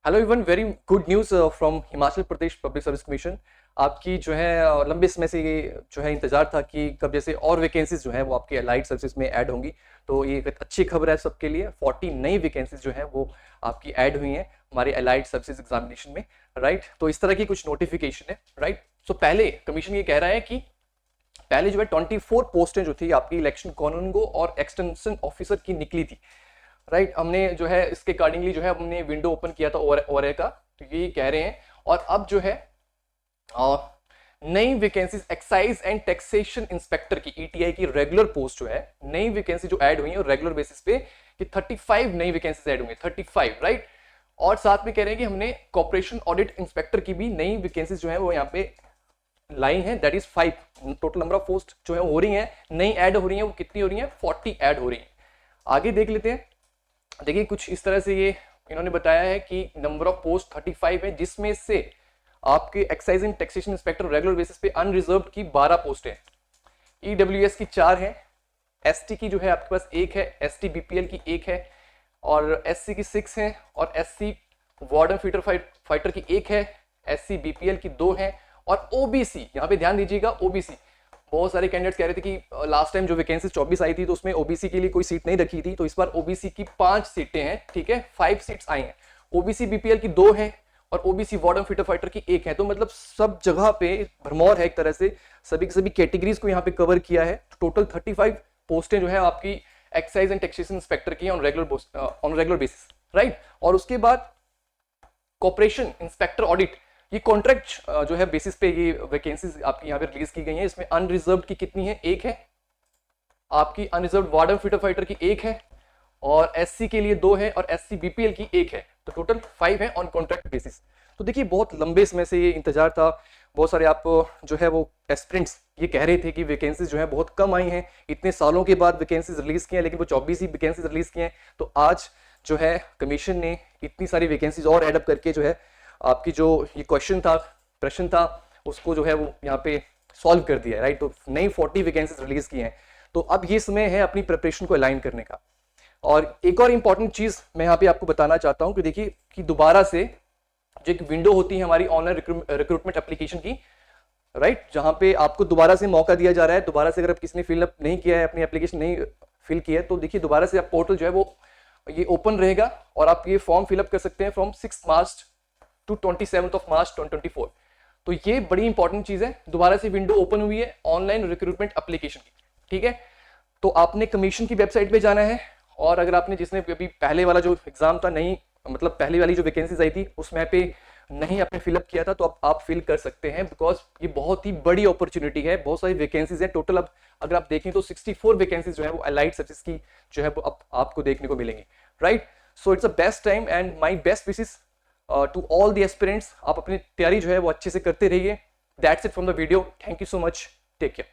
Hello everyone, very good news from Himachal Pradesh public service commission. आपकी जो है लंबे समय से ये जो है इंतजार था कि कब जैसे और वैकेंसीज जो है वो आपकी अलाइड सर्विस में ऐड होंगी। तो ये एक अच्छी खबर है सबके लिए। 40 नई वैकेंसीज जो है वो आपकी ऐड हुई हैं हमारे अलाइड सर्विसेज एग्जामिनेशन में। राइट, तो इस तरह की कुछ नोटिफिकेशन है। राइट, सो पहले कमीशन ये कह रहा है कि पहले जो है 24 पोस्टें जो थी आपकी इलेक्शन कॉन्वो और एक्सटेंशन ऑफिसर की निकली थी। राइट, हमने जो है इसके अकॉर्डिंगली जो है हमने विंडो ओपन किया था ओरे का, तो ये कह रहे हैं। और अब जो है नई vacancies excise and taxation inspector की ईटीआई की रेगुलर पोस्ट जो है, नई वैकेंसी जो ऐड हुई है रेगुलर बेसिस पे कि 35 नई वैकेंसीज ऐड हुई है, 35। राइट, और साथ में कह रहे हैं कि हमने कॉर्पोरेशन ऑडिट इंस्पेक्टर की भी नई वैकेंसीज जो है वो यहाँ पे लाई है, that is 5। Total number of post जो है हो रही है नई ऐड हो रही है, वो कितनी हो रही है? 40 ऐड हो रही है। आगे देख लेते हैं। देखिए कुछ इस तरह से ये इन्होंने बताया है कि नंबर ऑफ पोस्ट 35 है, जिसमें से आपके excise and taxation inspector regular basis पे अनरिजर्व्ड की 12 पोस्ट है, ईडब्ल्यूएस की 4 है, एसटी की जो है आपके पास 1 है, एसटी बीपीएल की 1 है, और एससी की 6 है, और एससी वार्डन फाइटर की 1 है, एससी बीपीएल की 2 है, और ओबीसी, यहाँ पे ध्यान दीजिएगा, ओबीसी बहुत सारे कैंडिडेट्स कह रहे थे कि लास्ट टाइम जो वैकेंसी 24 आई थी तो उसमें ओबीसी के लिए कोई सीट नहीं रखी थी, तो इस बार ओबीसी की 5 सीटें हैं। ठीक है, 5 सीट्स आई हैं। ओबीसी बीपीएल की 2 है और ओबीसी वार्डन फिटर फाइटर की 1 है। तो मतलब सब जगह पे भरमौर है एक तरह से, सभी की सभी कैटेगरीज को यहाँ पे कवर किया है। टोटल 35 पोस्टें जो है आपकी एक्साइज एंड टैक्सेशन इंस्पेक्टर की ऑन रेगुलर बेसिस। राइट, और उसके बाद कॉर्पोरेशन इंस्पेक्टर ऑडिट, ये कॉन्ट्रैक्ट जो है बेसिस पे ये वैकेंसीज आपकी यहाँ पे रिलीज की गई हैं। इसमें अनरिजर्व की कितनी है? 1 है। आपकी अनरिजर्व वार्डन फिटर फाइटर की 1 है, और एससी के लिए 2 है, और एससी बीपीएल की 1 है। तो टोटल 5 है ऑन कॉन्ट्रैक्ट बेसिस। तो देखिए बहुत लंबे समय से ये इंतजार था। बहुत सारे आप जो है वो एस्पिरेंट्स ये कह रहे थे कि वैकेंसीज जो है बहुत कम आई हैं, इतने सालों के बाद वैकेंसीज रिलीज की हैं, लेकिन वो 24 ही वैकेंसीज रिलीज की हैं। तो आज जो है कमीशन ने इतनी सारी वैकेंसीज और एडअप करके जो है आपकी जो ये प्रश्न था उसको जो है वो यहाँ पे सॉल्व कर दिया है। राइट, तो नई 40 वैकेंसीज रिलीज की हैं। तो अब ये समय है अपनी प्रिपरेशन को अलाइन करने का। और एक और इंपॉर्टेंट चीज मैं यहाँ पे आपको बताना चाहता हूँ कि देखिए कि दोबारा से जो एक विंडो होती है हमारी ऑनलाइन रिक्रूटमेंट एप्लीकेशन की, राइट, जहां पे आपको दोबारा से मौका दिया जा रहा है। दोबारा से अगर आप किसी ने फिलअप नहीं किया है, अपनी एप्लीकेशन नहीं फिल किया है, तो देखिए दोबारा से आप पोर्टल जो है वो ये ओपन रहेगा और आप ये फॉर्म फिलअप कर सकते हैं फ्रॉम 6 मार्च टू 27 मार्च 2024। तो ये बड़ी इंपॉर्टेंट चीज है, दोबारा से विंडो ओपन हुई है ऑनलाइन रिक्रूटमेंट एप्लीकेशन की। ठीक है, तो आपने कमीशन की वेबसाइट पे जाना है, और अगर आपने जिसने अभी पहले वाला जो एग्जाम था नहीं, मतलब पहले वाली जो वैकेंसीज आई थी उसमें पे नहीं आपने फिलअप किया था, तो आप फिल कर सकते हैं, बिकॉज ये बहुत ही बड़ी अपॉर्चुनिटी है। बहुत सारी वैकेंसीज है टोटल। अब अगर आप देखें तो 64 वैकेंसीज जो है वो अलाइड सर्विस की जो है वो अब आपको देखने को मिलेंगी। Right, so it's a best time and my best wishes to all the aspirants. आप अपनी तैयारी जो है वो अच्छे से करते रहिए। That's it from the video. Thank you so much, take care.